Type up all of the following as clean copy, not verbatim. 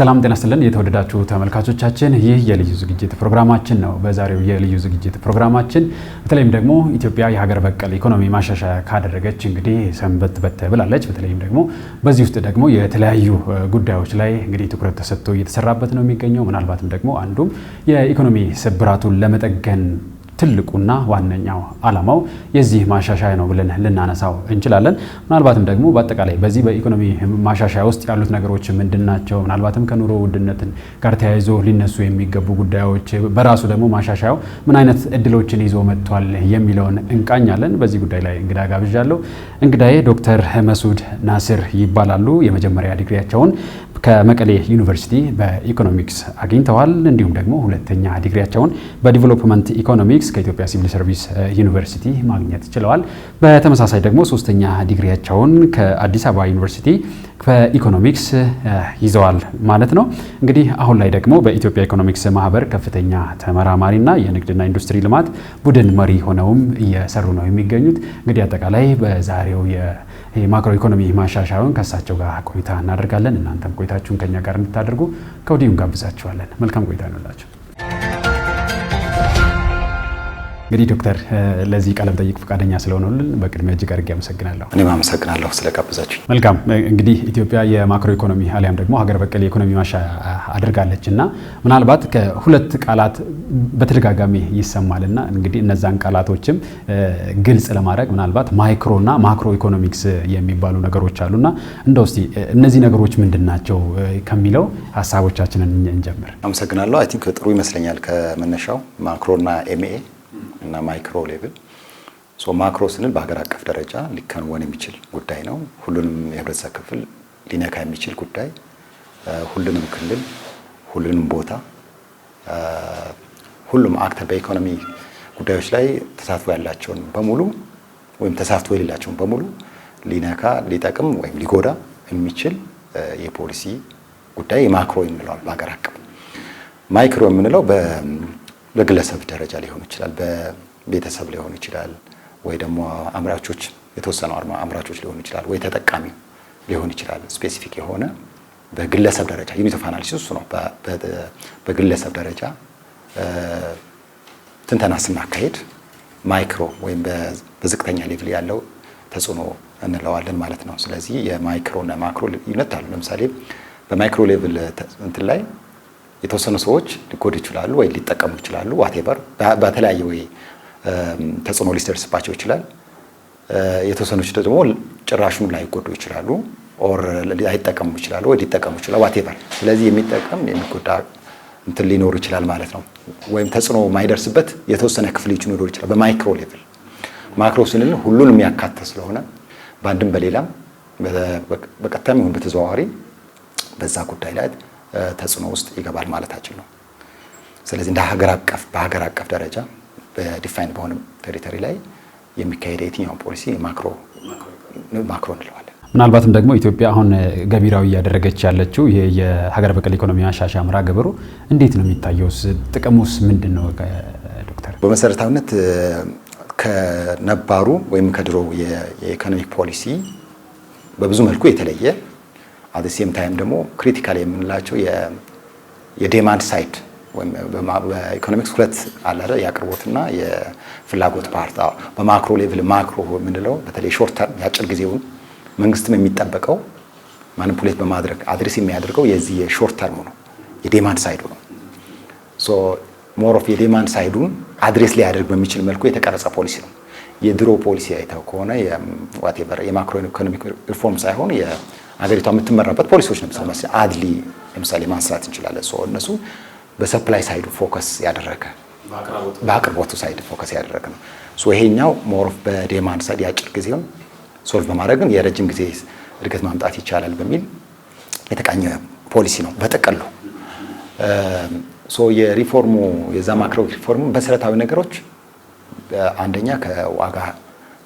ሰላም ጤና ይስጥልን የተወደዳችሁ ተመልካቾቻችን፣ ይህ የልዩ ዝግጅት ፕሮግራማችን ነው። በዛሬው የልዩ ዝግጅት ፕሮግራማችን በተለይም ደግሞ ኢትዮጵያ የሀገር በቀል ኢኮኖሚ ማሻሻያ ካደረገች እንግዲህ ሰንበት ብላለች። በተለይም ደግሞ በዚህ ውስጥ ደግሞ የተለያዩ ጉዳዮች ላይ እንግዲህ ትኩረት ተሰጥቶ እየተሰራበት ነው የሚገኘው። ምናልባትም ደግሞ አንዱም የኢኮኖሚ ስብራቱን ለመጠገን ትልቁና ዋነኛው ዓላማው የዚህ ማሻሻያ ነው ብለን ልናነሳው እንችላለን። ምናልባትም ደግሞ በአጠቃላይ በዚህ በኢኮኖሚ ማሻሻያ ውስጥ ያሉት ነገሮች ምንድናቸው፣ ምናልባትም ከኑሮ ውድነት ጋር ተያይዞ ሊነሱ የሚገቡ ጉዳዮች፣ በራሱ ደግሞ ማሻሻያው ምን አይነት እድሎችን ይዞ መጥቷል የሚለውን እንቃኛለን። በዚህ ጉዳይ ላይ እንግዳ ጋብዣለሁ። እንግዳዬ ዶክተር መሱድ ናስር ይባላሉ። የመጀመሪያ ዲግሪያቸውን ከመቀሌ ዩኒቨርሲቲ በኢኮኖሚክስ አግኝተዋል። እንዲሁም ደግሞ ሁለተኛ ዲግሪያቸውን በዲቨሎፕመንት ኢኮኖሚክስ ከኢትዮጵያ ሲቪል ሰርቪስ ዩኒቨርሲቲ ማግኘት ችለዋል። በተመሳሳይ ደግሞ ሶስተኛ ዲግሪያቸውን ከአዲስ አበባ ዩኒቨርሲቲ በኢኮኖሚክስ ይዘዋል ማለት ነው። እንግዲህ አሁን ላይ ደግሞ በኢትዮጵያ ኢኮኖሚክስ ማህበር ከፍተኛ ተመራማሪና የንግድና ኢንዱስትሪ ልማት ቡድን መሪ ሆነውም እየሰሩ ነው የሚገኙት። እንግዲህ አጠቃላይ በዛሬው የማክሮ ኢኮኖሚ ማሻሻያውን ከእሳቸው ጋር ቆይታ እናደርጋለን። እናንተም ቆይታችሁን ከኛ ጋር እንድታደርጉ ከወዲሁ እንጋብዛችኋለን። መልካም ቆይታ ይሁንላችሁ። እንግዲህ ዶክተር ለዚህ ቃለ መጠይቅ ፈቃደኛ ስለሆኑልን በቅድሚያ እጅግ አድርጌ አመሰግናለሁ። እኔም አመሰግናለሁ ስለጋበዛችሁ። መልካም እንግዲህ ኢትዮጵያ የማክሮ ኢኮኖሚ አሊያም ደግሞ ሀገር በቀል የኢኮኖሚ ማሻሻያ አድርጋለችና ምናልባት ከሁለት ቃላት በተደጋጋሚ ይሰማልና እንግዲህ እነዛን ቃላቶችም ግልጽ ለማድረግ ምናልባት ማይክሮና ማክሮ ኢኮኖሚክስ የሚባሉ ነገሮች አሉና እንደው እስቲ እነዚህ ነገሮች ምንድናቸው ከሚለው ሀሳቦቻችንን እንጀምር። አመሰግናለሁ። አይ ቲንክ ጥሩ ይመስለኛል ከመነሻው ማክሮና ኤምኤ እና ማይክሮ ሌቭል። ማክሮ ስንል በሀገር አቀፍ ደረጃ ሊከናወን የሚችል ጉዳይ ነው። ሁሉንም የህብረተሰብ ክፍል ሊነካ የሚችል ጉዳይ፣ ሁሉንም ክልል፣ ሁሉንም ቦታ፣ ሁሉም አክተር በኢኮኖሚ ጉዳዮች ላይ ተሳትፎ ያላቸውን በሙሉ ወይም ተሳትፎ የሌላቸውን በሙሉ ሊነካ፣ ሊጠቅም ወይም ሊጎዳ የሚችል የፖሊሲ ጉዳይ ማክሮ እንለዋለን በሀገር አቀፍ። ማይክሮ የምንለው በግለሰብ ደረጃ ሊሆን ይችላል፣ በቤተሰብ ሊሆን ይችላል፣ ወይ ደግሞ አምራቾች የተወሰኑ አምራቾች ሊሆን ይችላል፣ ወይ ተጠቃሚ ሊሆን ይችላል። ስፔሲፊክ የሆነ በግለሰብ ደረጃ ዩኒት ኦፍ አናሊሲስ እሱ ነው። በግለሰብ ደረጃ ትንተና ስናካሄድ ማይክሮ ወይም በዝቅተኛ ሌቭል ያለው ተጽዕኖ እንለዋለን ማለት ነው። ስለዚህ የማይክሮ እና ማክሮ ልዩነት አሉ። ለምሳሌ በማይክሮ ሌቭል እንትን ላይ የተወሰኑ ሰዎች ሊጎዱ ይችላሉ ወይ ሊጠቀሙ ይችላሉ። ዋቴቨር በተለያየ ወይ ተጽዕኖ ሊደርስባቸው ይችላል። የተወሰኑች ደግሞ ጭራሹን ላይጎዱ ይችላሉ፣ ኦር ላይጠቀሙ ይችላሉ ወይ ሊጠቀሙ ይችላሉ። ዋቴቨር ስለዚህ የሚጠቀም የሚጎዳ እንትን ሊኖር ይችላል ማለት ነው። ወይም ተጽዕኖ የማይደርስበት የተወሰነ ክፍል ሊኖር ይችላል በማይክሮ ሌቭል። ማክሮ ስንል ሁሉንም የሚያካትት ስለሆነ በአንድም በሌላም በቀጥታም ይሁን በተዘዋዋሪ በዛ ጉዳይ ላይ ተጽዕኖ ውስጥ ይገባል ማለታችን ነው። ስለዚህ እንደ በሀገር አቀፍ ደረጃ በዲፋይን በሆነ ቴሪቶሪ ላይ የሚካሄድ የትኛውን ፖሊሲ ማክሮ እንለዋለን። ምናልባትም ደግሞ ኢትዮጵያ አሁን ገቢራዊ እያደረገች ያለችው ይሄ የሀገር በቀል ኢኮኖሚ ማሻሻያ መርሃ ግብሩ እንዴት ነው የሚታየውስ? ጥቅሙስ ምንድን ነው ዶክተር? በመሰረታዊነት ከነባሩ ወይም ከድሮ የኢኮኖሚክ ፖሊሲ በብዙ መልኩ የተለየ አት ሴም ታይም ደግሞ ክሪቲካል የምንላቸው የዲማንድ ሳይድ ወይም በኢኮኖሚክስ ሁለት አለ አይደል፣ የአቅርቦትና የፍላጎት ፓርት። በማክሮ ሌቭል ማክሮ የምንለው በተለይ ሾርት ተርም የአጭር ጊዜውን መንግስትም የሚጠበቀው ማኒፑሌት በማድረግ አድሬስ የሚያደርገው የዚህ የሾርት ተርሙ ነው፣ የዲማንድ ሳይዱ ነው። ሶ ሞር ኦፍ የዲማንድ ሳይዱን አድሬስ ሊያደርግ በሚችል መልኩ የተቀረጸ ፖሊሲ ነው። የድሮ ፖሊሲ አይተው ከሆነ ዋቴቨር የማክሮ ኢኮኖሚክ ሪፎርም ሳይሆን አገሪቷ የምትመራበት ፖሊሲዎች ለምሳሌ አድሊ ለምሳሌ ማንሳት እንችላለን። እነሱ በሰፕላይ ሳይዱ ፎከስ ያደረገ በአቅርቦቱ ሳይድ ፎከስ ያደረገ ነው። ይሄኛው ሞር ኦፍ በዲማንድ ሳይድ የአጭር ጊዜውን ሶልቭ በማድረግ የረጅም ጊዜ እድገት ማምጣት ይቻላል በሚል የተቃኘ ፖሊሲ ነው በጥቅሉ። የሪፎርሙ የዛ ማክሮ ሪፎርሙ መሰረታዊ ነገሮች አንደኛ ከዋጋ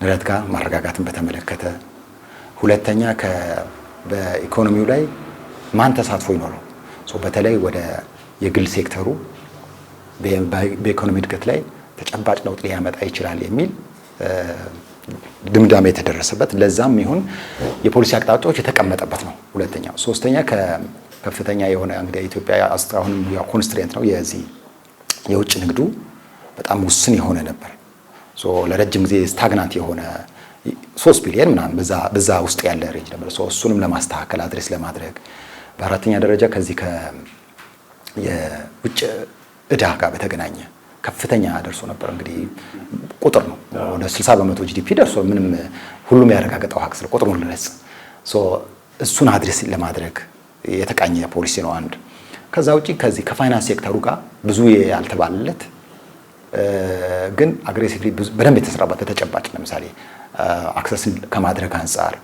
ንረት ጋር ማረጋጋትን በተመለከተ፣ ሁለተኛ በኢኮኖሚው ላይ ማን ተሳትፎ ይኖረው፣ በተለይ ወደ የግል ሴክተሩ በኢኮኖሚ እድገት ላይ ተጨባጭ ለውጥ ሊያመጣ ይችላል የሚል ድምዳሜ የተደረሰበት፣ ለዛም ይሁን የፖሊሲ አቅጣጫዎች የተቀመጠበት ነው። ሁለተኛው ሶስተኛ ከፍተኛ የሆነ እንግዲህ ኢትዮጵያ አሁንም ያው ኮንስትሬንት ነው የዚህ የውጭ ንግዱ በጣም ውስን የሆነ ነበር። ለረጅም ጊዜ ስታግናንት የሆነ 3 ቢሊዮን ምናምን በዛ ውስጥ ያለ ሬንጅ ነበር። እሱንም ለማስተካከል አድሬስ ለማድረግ በአራተኛ ደረጃ ከዚህ የውጭ ዕዳ ጋር በተገናኘ ከፍተኛ ደርሶ ነበር። እንግዲህ ቁጥር ነው ወደ 60% ጂዲፒ ደርሶ ምንም ሁሉም ያረጋገጠው ሀቅ ስለ ቁጥሩን ልነጽ እሱን አድሬስ ለማድረግ የተቃኘ ፖሊሲ ነው አንድ። ከዛ ውጪ ከዚህ ከፋይናንስ ሴክተሩ ጋር ብዙ ያልተባለለት ግን አግሬሲቭሊ በደንብ የተሰራበት በተጨባጭ ለምሳሌ አክሰስን ከማድረግ አንፃር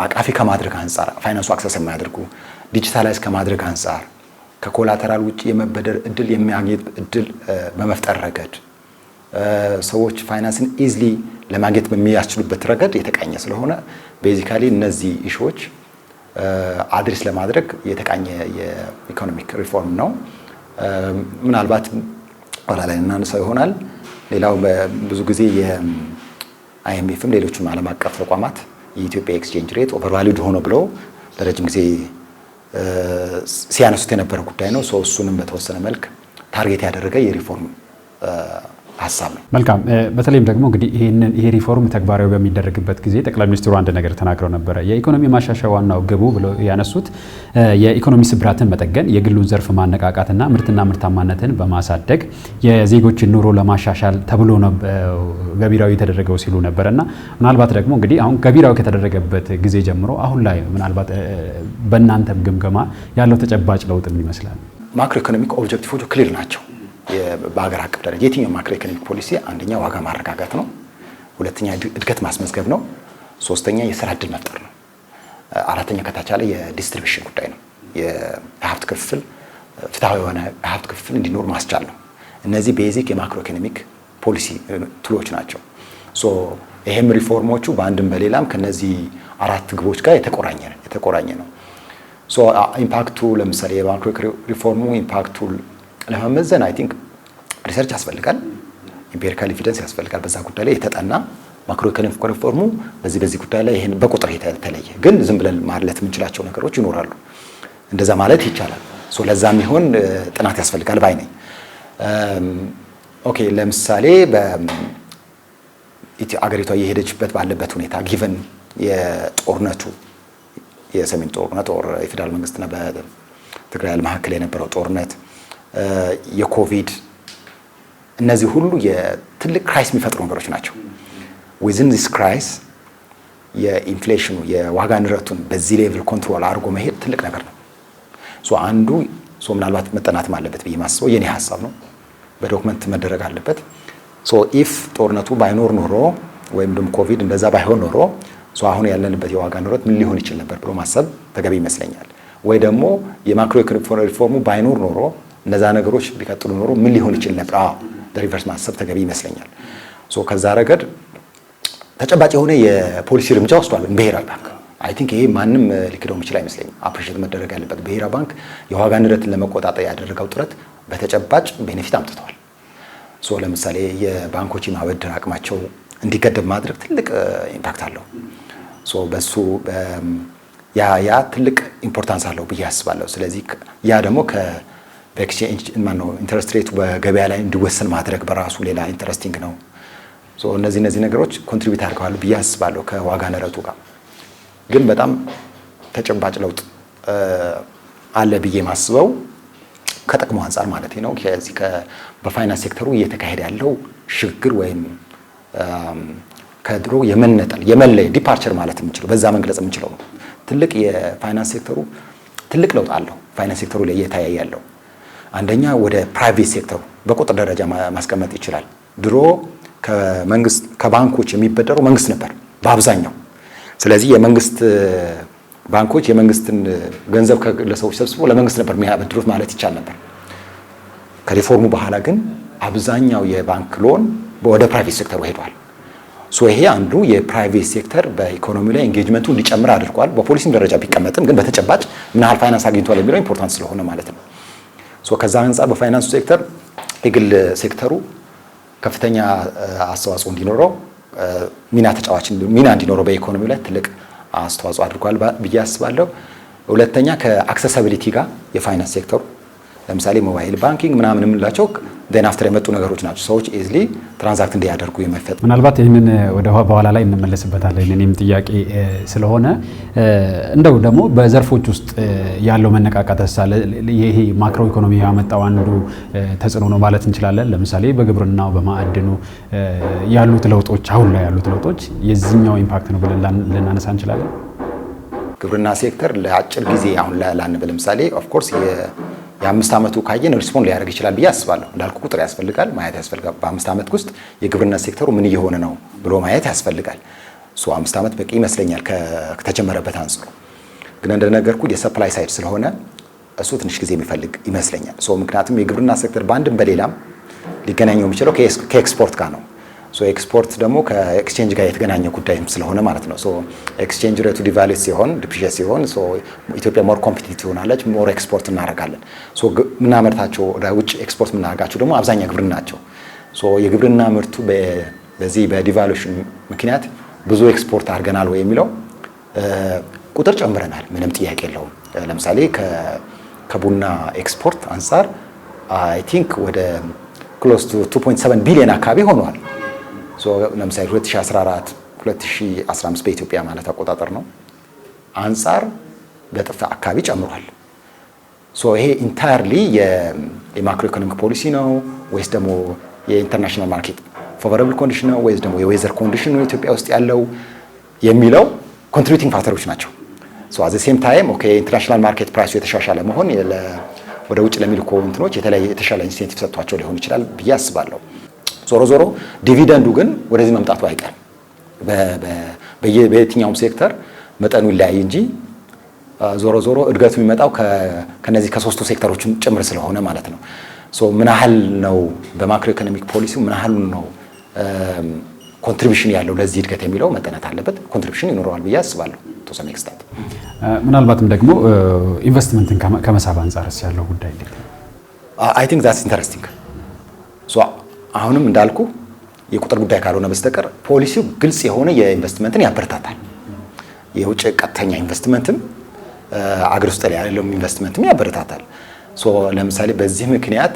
አቃፊ ከማድረግ አንፃር ፋይናንሱ አክሰስ የማያደርጉ ዲጂታላይዝ ከማድረግ አንፃር ከኮላተራል ውጪ የመበደር እድል የሚያገኝ እድል በመፍጠር ረገድ ሰዎች ፋይናንስን ኢዝሊ ለማግኘት በሚያስችሉበት ረገድ የተቃኘ ስለሆነ ቤዚካሊ እነዚህ ኢሹዎች አድሬስ ለማድረግ የተቃኘ የኢኮኖሚክ ሪፎርም ነው። ምናልባት ኋላ ላይ እናነሳው ይሆናል። ሌላው ብዙ ጊዜ የአይኤምኤፍም ሌሎችም ዓለም አቀፍ ተቋማት የኢትዮጵያ ኤክስቼንጅ ሬት ኦቨርቫሊድ ሆኖ ብለው ለረጅም ጊዜ ሲያነሱት የነበረ ጉዳይ ነው። እሱንም በተወሰነ መልክ ታርጌት ያደረገ የሪፎርም ሀሳብ ነው። መልካም። በተለይም ደግሞ እንግዲህ ይሄ ሪፎርም ተግባራዊ በሚደረግበት ጊዜ ጠቅላይ ሚኒስትሩ አንድ ነገር ተናግረው ነበረ። የኢኮኖሚ ማሻሻያ ዋናው ግቡ ብለው ያነሱት የኢኮኖሚ ስብራትን መጠገን፣ የግሉን ዘርፍ ማነቃቃትና ምርትና ምርታማነትን በማሳደግ የዜጎችን ኑሮ ለማሻሻል ተብሎ ነው ገቢራዊ የተደረገው ሲሉ ነበርና ምናልባት ደግሞ እንግዲህ አሁን ገቢራዊ ከተደረገበት ጊዜ ጀምሮ አሁን ላይ ምናልባት በእናንተም ግምገማ ያለው ተጨባጭ ለውጥ ይመስላል? ማክሮ ኢኮኖሚክ ኦብጀክቲቮቹ ክሊር ናቸው። በሀገር አቀፍ ደረጃ የትኛው ማክሮ ኢኮኖሚክ ፖሊሲ አንደኛ ዋጋ ማረጋጋት ነው፣ ሁለተኛ እድገት ማስመዝገብ ነው፣ ሶስተኛ የስራ እድል መፍጠር ነው፣ አራተኛ ከታች ያለ የዲስትሪቢዩሽን ጉዳይ ነው። የሀብት ክፍል ፍትሃዊ የሆነ ሀብት ክፍል እንዲኖር ማስቻል ነው። እነዚህ ቤዚክ የማክሮ ኢኮኖሚክ ፖሊሲ ቱሎች ናቸው። ይሄም ሪፎርሞቹ በአንድም በሌላም ከነዚህ አራት ግቦች ጋር የተቆራኘ ነው። ኢምፓክቱ ለምሳሌ የማክሮ ሪፎርሙ ኢምፓክቱ ለመመዘን አይ ቲንክ ሪሰርች ያስፈልጋል፣ ኢምፔሪካል ኤቪደንስ ያስፈልጋል። በዛ ጉዳይ ላይ የተጠና ማክሮ ኢኮኖሚክ ሪፎርሙ በዚህ ጉዳይ ላይ ይሄን በቁጥር የተለየ ግን ዝም ብለን ማለት የምንችላቸው ነገሮች ይኖራሉ። እንደዛ ማለት ይቻላል። ለዛም ይሆን ጥናት ያስፈልጋል ባይ ነኝ። ኦኬ ለምሳሌ አገሪቷ የሄደችበት ባለበት ሁኔታ ጊቨን የጦርነቱ የሰሜን ጦርነት ወር የፌደራል መንግስትና በትግራይ መካከል የነበረው ጦርነት የኮቪድ እነዚህ ሁሉ የትልቅ ክራይስ የሚፈጥሩ ነገሮች ናቸው። ዊዝን ዲስ ክራይስ የኢንፍሌሽኑ የዋጋ ንረቱን በዚህ ሌቭል ኮንትሮል አድርጎ መሄድ ትልቅ ነገር ነው። አንዱ ምናልባት መጠናትም አለበት ብዬ ማስበው የኔ ሀሳብ ነው። በዶክመንት መደረግ አለበት። ኢፍ ጦርነቱ ባይኖር ኖሮ ወይም ደግሞ ኮቪድ እንደዛ ባይሆን ኖሮ አሁን ያለንበት የዋጋ ንረት ምን ሊሆን ይችል ነበር ብሎ ማሰብ ተገቢ ይመስለኛል። ወይ ደግሞ የማክሮ ኢኮኖሚክ ሪፎርሙ ባይኖር ኖሮ እነዛ ነገሮች ቢቀጥሉ ኖሮ ምን ሊሆን ይችል ነበር? ሪቨርስ ማሰብ ተገቢ ይመስለኛል። ከዛ ረገድ ተጨባጭ የሆነ የፖሊሲ እርምጃ ወስዷል ብሔራዊ ባንክ። አይ ቲንክ ይሄ ማንም ሊክደው የሚችል አይመስለኝም። አፕሪሼት መደረግ ያለበት ብሔራዊ ባንክ የዋጋ ንረትን ለመቆጣጠር ያደረገው ጥረት በተጨባጭ ቤኔፊት አምጥተዋል። ለምሳሌ የባንኮች የማበደር አቅማቸው እንዲገደብ ማድረግ ትልቅ ኢምፓክት አለው። በሱ ያ ትልቅ ኢምፖርታንስ አለው ብዬ አስባለሁ። ስለዚህ ያ ደግሞ በኤክስቼንጅ ኢንተረስት ሬቱ በገበያ ላይ እንዲወሰን ማድረግ በራሱ ሌላ ኢንተረስቲንግ ነው። እነዚህ ነገሮች ኮንትሪቢዩት አድርገዋል ብዬ አስባለሁ። ከዋጋ ንረቱ ጋር ግን በጣም ተጨባጭ ለውጥ አለ ብዬ ማስበው ከጥቅሙ አንጻር ማለት ነው። ከዚህ በፋይናንስ ሴክተሩ እየተካሄደ ያለው ሽግግር ወይም ከድሮ የመለየ ዲፓርቸር ማለት የምንችለው በዛ መግለጽ የምንችለው ነው። ትልቅ የፋይናንስ ሴክተሩ ትልቅ ለውጥ አለው። ፋይናንስ ሴክተሩ ላይ እየታየ ያለው አንደኛ ወደ ፕራይቬት ሴክተሩ በቁጥር ደረጃ ማስቀመጥ ይችላል። ድሮ ከባንኮች የሚበደረው መንግስት ነበር በአብዛኛው። ስለዚህ የመንግስት ባንኮች የመንግስትን ገንዘብ ከግለሰቦች ሰብስቦ ለመንግስት ነበር የሚያበድሩት ማለት ይቻል ነበር። ከሪፎርሙ በኋላ ግን አብዛኛው የባንክ ሎን ወደ ፕራይቬት ሴክተሩ ሄዷል። ይሄ አንዱ የፕራይቬት ሴክተር በኢኮኖሚ ላይ ኤንጌጅመንቱ እንዲጨምር አድርጓል። በፖሊሲም ደረጃ ቢቀመጥም ግን በተጨባጭ ምን ያህል ፋይናንስ አግኝቷል የሚለው ኢምፖርታንት ስለሆነ ማለት ነው። ከዛ አንጻር በፋይናንሱ ሴክተር የግል ሴክተሩ ከፍተኛ አስተዋጽኦ እንዲኖረው ሚና እንዲኖረው በኢኮኖሚው ላይ ትልቅ አስተዋጽኦ አድርጓል ብዬ አስባለሁ። ሁለተኛ ከአክሰሲቢሊቲ ጋር የፋይናንስ ሴክተሩ ለምሳሌ ሞባይል ባንኪንግ ምናምን የምንላቸው ዜን አፍተር የመጡ ነገሮች ናቸው። ሰዎች ኢዝሊ ትራንዛክት እንዲያደርጉ የማይፈጥ ምናልባት ይህንን ወደ በኋላ ላይ እንመለስበታለን። እኔም ጥያቄ ስለሆነ እንደው ደግሞ በዘርፎች ውስጥ ያለው መነቃቃት ሳለ ይሄ ማክሮ ኢኮኖሚ ያመጣው አንዱ ተጽዕኖ ነው ማለት እንችላለን። ለምሳሌ በግብርናው በማዕድኑ ያሉት ለውጦች አሁን ላይ ያሉት ለውጦች የዚህኛው ኢምፓክት ነው ብለን ልናነሳ እንችላለን። ግብርና ሴክተር ለአጭር ጊዜ አሁን ላንብል ለምሳሌ ኦፍ ኮርስ የ5 ዓመቱ ካየን ሪስፖንድ ሊያደርግ ይችላል ብዬ አስባለሁ። እንዳልኩ ቁጥር ያስፈልጋል፣ ማየት ያስፈልጋል። በ5 ዓመት ውስጥ የግብርና ሴክተሩ ምን እየሆነ ነው ብሎ ማየት ያስፈልጋል። 5 ዓመት በቂ ይመስለኛል ከተጀመረበት አንጻር። ግን እንደነገርኩ የሰፕላይ ሳይድ ስለሆነ እሱ ትንሽ ጊዜ የሚፈልግ ይመስለኛል። ምክንያቱም የግብርና ሴክተር በአንድም በሌላም ሊገናኘው የሚችለው ከኤክስፖርት ጋር ነው። ኤክስፖርት ደግሞ ከኤክስቼንጅ ጋር የተገናኘ ጉዳይም ስለሆነ ማለት ነው። ኤክስቼንጅ ሬቱ ዲቫሉት ሲሆን ዲፕሪሺየት ሲሆን ኢትዮጵያ ሞር ኮምፒቲቲቭ ትሆናለች፣ ሞር ኤክስፖርት እናደርጋለን። ምናመርታቸው ወደ ውጭ ኤክስፖርት የምናደርጋቸው ደግሞ አብዛኛው ግብርና ናቸው። የግብርና ምርቱ በዚህ በዲቫሉሽን ምክንያት ብዙ ኤክስፖርት አድርገናል ወይ የሚለው ቁጥር ጨምረናል፣ ምንም ጥያቄ የለውም። ለምሳሌ ከቡና ኤክስፖርት አንጻር አይ ቲንክ ወደ ክሎስ ቱ 2.7 ቢሊዮን አካባቢ ሆኗል። ለምሳሌ 2014 2015 በኢትዮጵያ ማለት አቆጣጠር ነው አንጻር በጥፍ አካባቢ ጨምሯል። ይሄ ኢንታየርሊ የማክሮ ኢኮኖሚክ ፖሊሲ ነው ወይስ ደግሞ የኢንተርናሽናል ማርኬት ፋቮራብል ኮንዲሽን ነው ወይስ ደግሞ የዌዘር ኮንዲሽን ነው ኢትዮጵያ ውስጥ ያለው የሚለው ኮንትሪቢዩቲንግ ፋክተሮች ናቸው። አት ዘ ሴም ታይም ኢንተርናሽናል ማርኬት ፕራይሱ የተሻሻለ መሆን ወደ ውጭ ለሚልኩ እንትኖች የተሻለ ኢንሴንቲቭ ሰጥቷቸው ሊሆን ይችላል ብዬ አስባለሁ። ዞሮ ዞሮ ዲቪደንዱ ግን ወደዚህ መምጣቱ አይቀርም። በየትኛውም ሴክተር መጠኑ ይለያይ እንጂ ዞሮ ዞሮ እድገቱ የሚመጣው ከነዚህ ከሶስቱ ሴክተሮችም ጭምር ስለሆነ ማለት ነው። ምን ያህል ነው በማክሮ ኢኮኖሚክ ፖሊሲው ምን ያህል ነው ኮንትሪቢሽን ያለው ለዚህ እድገት የሚለው መጠናት አለበት። ኮንትሪቢሽን ይኖረዋል ብዬ አስባለሁ ቱ ሰም ኤክስቴንት። ምናልባትም ደግሞ ኢንቨስትመንትን ከመሳብ አንጻርስ ያለው ጉዳይ እንዴት ነው? አይ ቲንክ ዛትስ ኢንተረስቲንግ። አሁንም እንዳልኩ የቁጥር ጉዳይ ካልሆነ በስተቀር ፖሊሲው ግልጽ የሆነ የኢንቨስትመንትን ያበረታታል። የውጭ ቀጥተኛ ኢንቨስትመንትም አገር ውስጥ ላይ ያለው ኢንቨስትመንትም ያበረታታል። ለምሳሌ በዚህ ምክንያት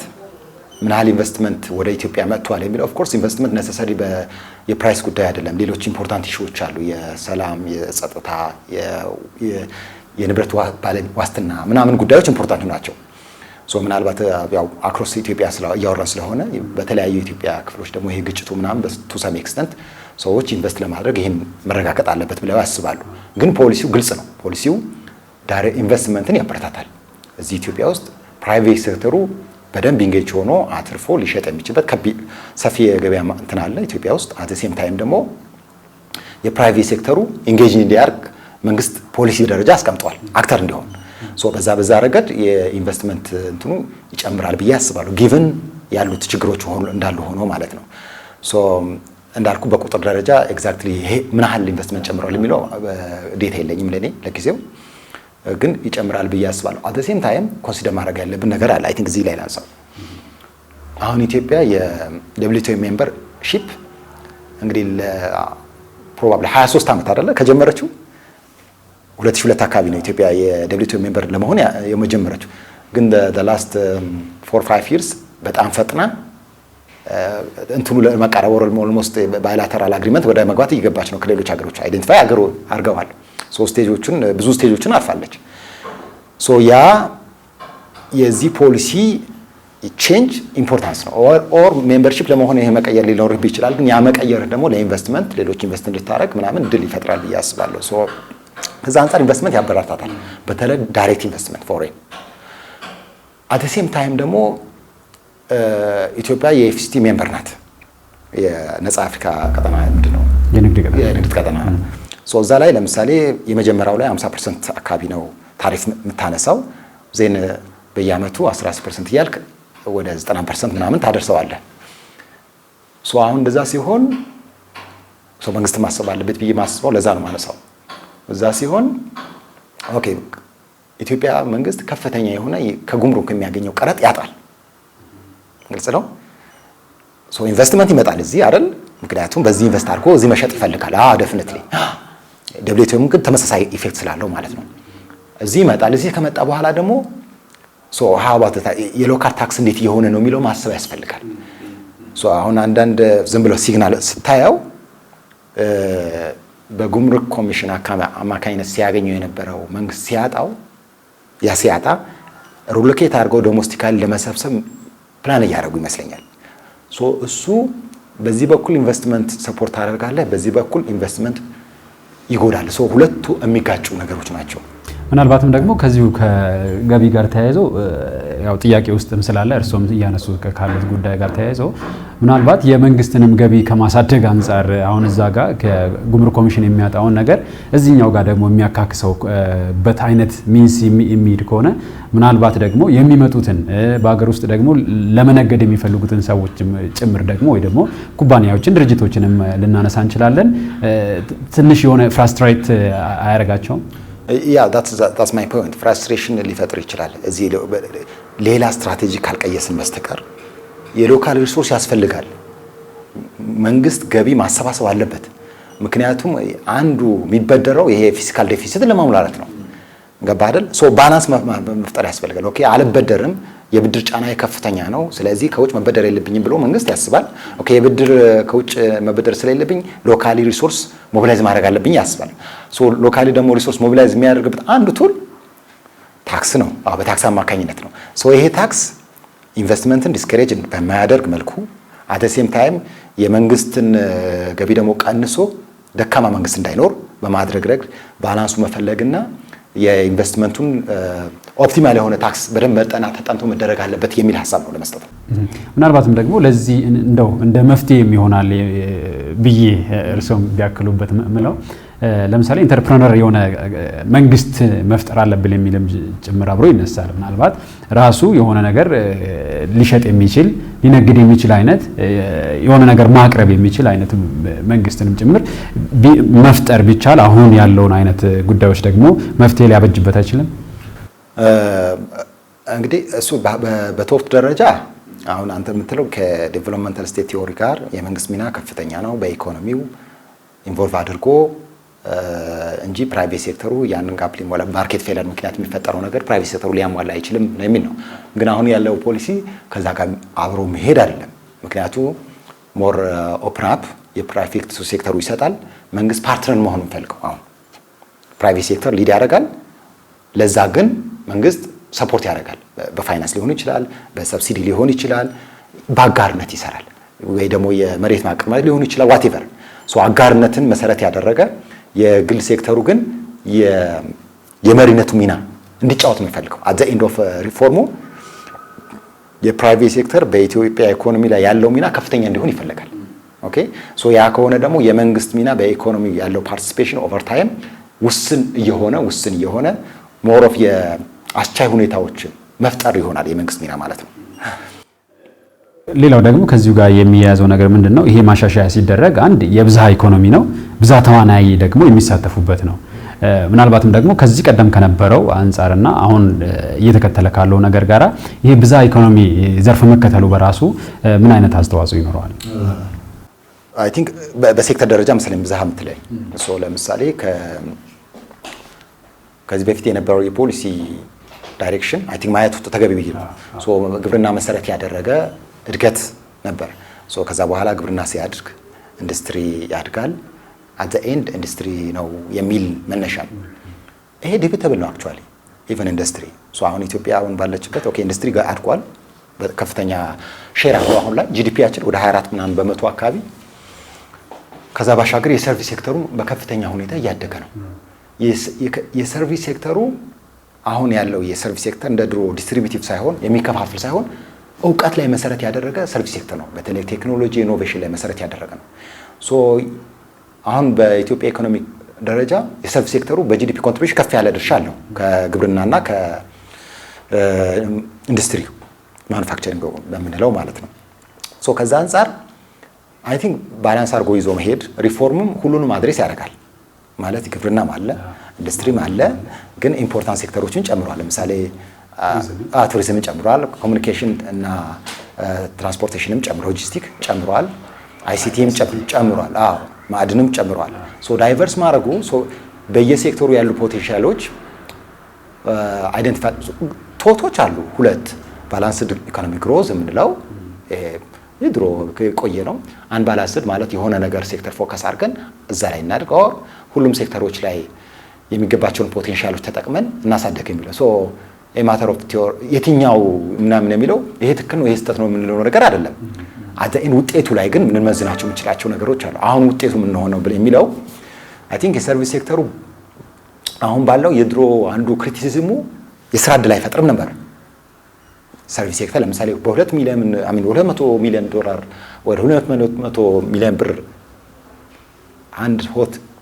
ምን ያህል ኢንቨስትመንት ወደ ኢትዮጵያ መጥቷል የሚለው ኦፍ ኮርስ ኢንቨስትመንት ነሰሰሪ የፕራይስ ጉዳይ አይደለም። ሌሎች ኢምፖርታንት ኢሹዎች አሉ። የሰላም፣ የጸጥታ፣ የንብረት ዋስትና ምናምን ጉዳዮች ኢምፖርታንት ናቸው። ምናልባት ያው አክሮስ ኢትዮጵያ እያወራን ስለሆነ በተለያዩ የኢትዮጵያ ክፍሎች ደግሞ ይሄ ግጭቱ ምናምን ቱ ሰም ኤክስተንት ሰዎች ኢንቨስት ለማድረግ ይሄን መረጋገጥ አለበት ብለው ያስባሉ። ግን ፖሊሲው ግልጽ ነው። ፖሊሲው ኢንቨስትመንትን ያበረታታል። እዚህ ኢትዮጵያ ውስጥ ፕራይቬት ሴክተሩ በደንብ ኢንጌጅ ሆኖ አትርፎ ሊሸጥ የሚችልበት ሰፊ የገበያ እንትን አለ ኢትዮጵያ ውስጥ። አት ሴም ታይም ደግሞ የፕራይቬት ሴክተሩ ኢንጌጅ እንዲያርግ መንግስት ፖሊሲ ደረጃ አስቀምጧል አክተር እንዲሆን። በዛ ረገድ የኢንቨስትመንት እንትኑ ይጨምራል ብዬ አስባለሁ። ጊቭን ያሉት ችግሮች እንዳሉ ሆኖ ማለት ነው። እንዳልኩ በቁጥር ደረጃ ኤግዛክትሊ ይሄ ምን ያህል ኢንቨስትመንት ጨምሯል የሚለው ዴታ የለኝም ለኔ ለጊዜው፣ ግን ይጨምራል ብዬ አስባለሁ። አት ሴም ታይም ኮንሲደር ማድረግ ያለብን ነገር አለ። አይ ቲንክ እዚህ ላይ ላንሳው። አሁን ኢትዮጵያ የደብሊውቲኦ ሜምበር ሺፕ እንግዲህ ፕሮባብሊ 23 ዓመት አይደለ ከጀመረችው 2002 አካባቢ ነው ኢትዮጵያ የደብሊውቲኦ ሜምበር ለመሆን የመጀመረችው። ግን the last 4-5 years በጣም ፈጥና እንትኑ ለመቃረብ ኦልሞስት ባይላተራል አግሪመንት ወደ መግባት እየገባች ነው። ከሌሎች ሀገሮች አይደንቲፋይ አድርገዋል። ብዙ ስቴጆችን አልፋለች። ያ የዚህ ፖሊሲ ቼንጅ ኢምፖርታንስ ነው። ኦር ሜምበርሺፕ ለመሆን ይሄ መቀየር ሊኖርብ ይችላል። ግን ያ መቀየር ደግሞ ለኢንቨስትመንት ሌሎች ኢንቨስት እንድታረግ ምናምን ድል ይፈጥራል ብዬ አስባለሁ። ከዛ አንጻር ኢንቨስትመንት ያበረታታል፣ በተለይ ዳይሬክት ኢንቨስትመንት ፎሬን። አት ሴም ታይም ደግሞ ኢትዮጵያ የኤፍሲቲ ሜምበር ናት። የነጻ አፍሪካ ቀጠና ምንድን ነው የንግድ ቀጠና። እዛ ላይ ለምሳሌ የመጀመሪያው ላይ 50% አካባቢ ነው ታሪፍ የምታነሳው። ዜን በየአመቱ 10% እያልክ ወደ 90% ምናምን ታደርሰዋለህ። አሁን እንደዛ ሲሆን መንግስት ማሰብ አለበት ብዬ ማስበው ለዛ ነው ማነሳው። እዛ ሲሆን ኦኬ ኢትዮጵያ መንግስት ከፍተኛ የሆነ ከጉምሩክ የሚያገኘው ቀረጥ ያጣል። ግልጽ ነው። ኢንቨስትመንት ይመጣል እዚህ አይደል? ምክንያቱም በዚህ ኢንቨስት አድርጎ እዚህ መሸጥ ይፈልጋል። ዴፊኒትሊ ደብሊውቲኦም ግን ተመሳሳይ ኢፌክት ስላለው ማለት ነው። እዚህ ይመጣል። እዚህ ከመጣ በኋላ ደግሞ የሎካል ታክስ እንዴት እየሆነ ነው የሚለው ማሰብ ያስፈልጋል። አሁን አንዳንድ ዝም ብሎ ሲግናል ስታየው በጉምሩክ ኮሚሽን አማካኝነት ሲያገኘው የነበረው መንግስት ሲያጣ ሩሎኬት አድርገው ዶሜስቲካሊ ለመሰብሰብ ፕላን እያደረጉ ይመስለኛል። እሱ በዚህ በኩል ኢንቨስትመንት ሰፖርት አደርጋለህ፣ በዚህ በኩል ኢንቨስትመንት ይጎዳል። ሁለቱ የሚጋጩ ነገሮች ናቸው። ምናልባትም ደግሞ ከዚሁ ከገቢ ጋር ተያይዞ ያው ጥያቄ ውስጥም ስላለ እርሶም እያነሱ ካሉት ጉዳይ ጋር ተያይዞ ምናልባት የመንግስትንም ገቢ ከማሳደግ አንጻር አሁን እዛ ጋር ከጉምሩክ ኮሚሽን የሚያጣውን ነገር እዚህኛው ጋር ደግሞ የሚያካክሰውበት አይነት ሚንስ የሚሄድ ከሆነ ምናልባት ደግሞ የሚመጡትን በሀገር ውስጥ ደግሞ ለመነገድ የሚፈልጉትን ሰዎች ጭምር ደግሞ ወይ ደግሞ ኩባንያዎችን ድርጅቶችንም ልናነሳ እንችላለን። ትንሽ የሆነ ፍራስትሬት አያደርጋቸውም? that's my point። ፍራስትሬሽን ሊፈጥር ይችላል። እዚህ ሌላ ስትራቴጂ ካልቀየስን በስተቀር የሎካል ሪሶርስ ያስፈልጋል። መንግስት ገቢ ማሰባሰብ አለበት። ምክንያቱም አንዱ የሚበደረው ይሄ ፊስካል ዴፊሲት ለማሙላት ነው። ገባ አይደል? ባላንስ መፍጠር ያስፈልጋል። ኦኬ አልበደርም፣ የብድር ጫና ከፍተኛ ነው፣ ስለዚህ ከውጭ መበደር የለብኝም ብሎ መንግስት ያስባል። ኦኬ የብድር ከውጭ መበደር ስለሌለብኝ ሎካሊ ሪሶርስ ሞቢላይዝ ማድረግ አለብኝ ያስባል። ሎካሊ ደግሞ ሪሶርስ ሞቢላይዝ የሚያደርግበት አንዱ ቱል ታክስ ነው። በታክስ አማካኝነት ነው። ይሄ ታክስ ኢንቨስትመንትን ዲስከሬጅ በማያደርግ መልኩ አት ሴም ታይም የመንግስትን ገቢ ደግሞ ቀንሶ ደካማ መንግስት እንዳይኖር በማድረግ ረገድ ባላንሱ መፈለግና የኢንቨስትመንቱን ኦፕቲማል የሆነ ታክስ በደንብ ተጠንቶ መደረግ አለበት የሚል ሀሳብ ነው ለመስጠት ነው። ምናልባትም ደግሞ ለዚህ እንደው እንደ መፍትሄ የሚሆናል ብዬ እርሶም ቢያክሉበት ምለው ለምሳሌ ኢንተርፕረነር የሆነ መንግስት መፍጠር አለብን የሚልም ጭምር አብሮ ይነሳል። ምናልባት ራሱ የሆነ ነገር ሊሸጥ የሚችል ሊነግድ የሚችል አይነት የሆነ ነገር ማቅረብ የሚችል አይነት መንግስትንም ጭምር መፍጠር ቢቻል አሁን ያለውን አይነት ጉዳዮች ደግሞ መፍትሄ ሊያበጅበት አይችልም? እንግዲህ እሱ በቶፕ ደረጃ አሁን አንተ የምትለው ከዴቨሎፕመንታል ስቴት ቲዮሪ ጋር የመንግስት ሚና ከፍተኛ ነው በኢኮኖሚው ኢንቮልቭ አድርጎ እንጂ ፕራይቬት ሴክተሩ ያንን ጋፕ ሊሞላ ማርኬት ፌለር ምክንያት የሚፈጠረው ነገር ፕራይቬት ሴክተሩ ሊያሟላ አይችልም ነው የሚል ነው። ግን አሁን ያለው ፖሊሲ ከዛ ጋር አብሮ መሄድ አይደለም። ምክንያቱ ሞር ኦፕን አፕ የፕራይቬት ሴክተሩ ይሰጣል፣ መንግስት ፓርትነር መሆኑን ፈልገው አሁን ፕራይቬት ሴክተር ሊድ ያደርጋል። ለዛ ግን መንግስት ሰፖርት ያደርጋል። በፋይናንስ ሊሆን ይችላል፣ በሰብሲዲ ሊሆን ይችላል፣ በአጋርነት ይሰራል፣ ወይ ደግሞ የመሬት ማቀማት ሊሆን ይችላል። ዋቴቨር አጋርነትን መሰረት ያደረገ የግል ሴክተሩ ግን የመሪነቱ ሚና እንዲጫወት ነው የሚፈልገው። አት ዘ ኤንድ ኦፍ ሪፎርሙ የፕራይቬት ሴክተር በኢትዮጵያ ኢኮኖሚ ላይ ያለው ሚና ከፍተኛ እንዲሆን ይፈልጋል። ኦኬ ያ ከሆነ ደግሞ የመንግስት ሚና በኢኮኖሚ ያለው ፓርቲሲፔሽን ኦቨር ታይም ውስን እየሆነ ሞር ኦፍ የአስቻይ ሁኔታዎችን መፍጠር ይሆናል የመንግስት ሚና ማለት ነው። ሌላው ደግሞ ከዚሁ ጋር የሚያያዘው ነገር ምንድነው? ይሄ ማሻሻያ ሲደረግ አንድ የብዝሃ ኢኮኖሚ ነው፣ ብዝሃ ተዋናይ ደግሞ የሚሳተፉበት ነው። ምናልባትም ደግሞ ከዚህ ቀደም ከነበረው አንጻርና አሁን እየተከተለ ካለው ነገር ጋራ ይሄ ብዝሃ ኢኮኖሚ ዘርፍ መከተሉ በራሱ ምን አይነት አስተዋጽኦ ይኖረዋል? አይ ቲንክ በሴክተር ደረጃ መሰለኝ ብዝሃ የምትለኝ ለምሳሌ ከዚህ በፊት የነበረው የፖሊሲ ዳይሬክሽን አይ ቲንክ ማየቱ ተገቢ ብዬ ነው። ግብርና መሰረት ያደረገ እድገት ነበር። ከዛ በኋላ ግብርና ሲያድግ ኢንዱስትሪ ያድጋል። አት ዘ ኤንድ ኢንዱስትሪ ነው የሚል መነሻ ነው። ይሄ ዲቤተብል ነው አክቹአሊ ኢቨን ኢንዱስትሪ አሁን ኢትዮጵያ አሁን ባለችበት ኦኬ ኢንዱስትሪ አድጓል፣ በከፍተኛ ሼር አለው። አሁን ላይ ጂዲፒያችን ወደ 24 ምናምን በመቶ አካባቢ። ከዛ ባሻገር የሰርቪስ ሴክተሩ በከፍተኛ ሁኔታ እያደገ ነው። የሰርቪስ ሴክተሩ አሁን ያለው የሰርቪስ ሴክተር እንደ ድሮ ዲስትሪቢዩቲቭ ሳይሆን የሚከፋፍል ሳይሆን እውቀት ላይ መሰረት ያደረገ ሰርቪስ ሴክተር ነው። በተለይ ቴክኖሎጂ ኢኖቬሽን ላይ መሰረት ያደረገ ነው። አሁን በኢትዮጵያ ኢኮኖሚክ ደረጃ የሰርቪስ ሴክተሩ በጂዲፒ ኮንትሪቢዩሽን ከፍ ያለ ድርሻ አለው ከግብርናና ከኢንዱስትሪ ማኑፋክቸሪንግ በምንለው ማለት ነው። ከዛ አንጻር አይ ቲንክ ባላንስ አድርጎ ይዞ መሄድ ሪፎርምም ሁሉንም አድሬስ ያደርጋል ማለት ግብርናም አለ ኢንዱስትሪም አለ፣ ግን ኢምፖርታንት ሴክተሮችን ጨምሯል። ለምሳሌ ቱሪዝምን ጨምሯል፣ ኮሚኒኬሽን እና ትራንስፖርቴሽንም ጨምሯል፣ ሎጂስቲክ ጨምሯል፣ አይሲቲም ጨምሯል፣ ማዕድንም ጨምሯል። ዳይቨርስ ማድረጉ በየሴክተሩ ያሉ ፖቴንሻሎች አይደንቲፋይ ቶቶች አሉ። ሁለት ባላንስድ ኢኮኖሚክ ግሮዝ የምንለው የድሮ ቆየ ነው። አንባላንስድ ማለት የሆነ ነገር ሴክተር ፎከስ አድርገን እዛ ላይ እናድርገው ሁሉም ሴክተሮች ላይ የሚገባቸውን ፖቴንሻሎች ተጠቅመን እናሳደግ የሚለው ሶ ማተር ኦፍ ቲዮሪ የትኛው ምናምን የሚለው ይሄ ትክክል ነው ይሄ ስህተት ነው የምንለው ነገር አይደለም። አዘን ውጤቱ ላይ ግን ምን መዝናቸው የምንችላቸው ነገሮች አሉ። አሁን ውጤቱ ምን ሆነው ብለ የሚለው አይ ቲንክ የሰርቪስ ሴክተሩ አሁን ባለው የድሮ አንዱ ክሪቲሲዝሙ የስራ ዕድል አይፈጥርም ነበር። ሰርቪስ ሴክተር ለምሳሌ በ2 ሚሊዮን አሚን 200 ሚሊዮን ዶላር ወደ 200 ሚሊዮን ብር አንድ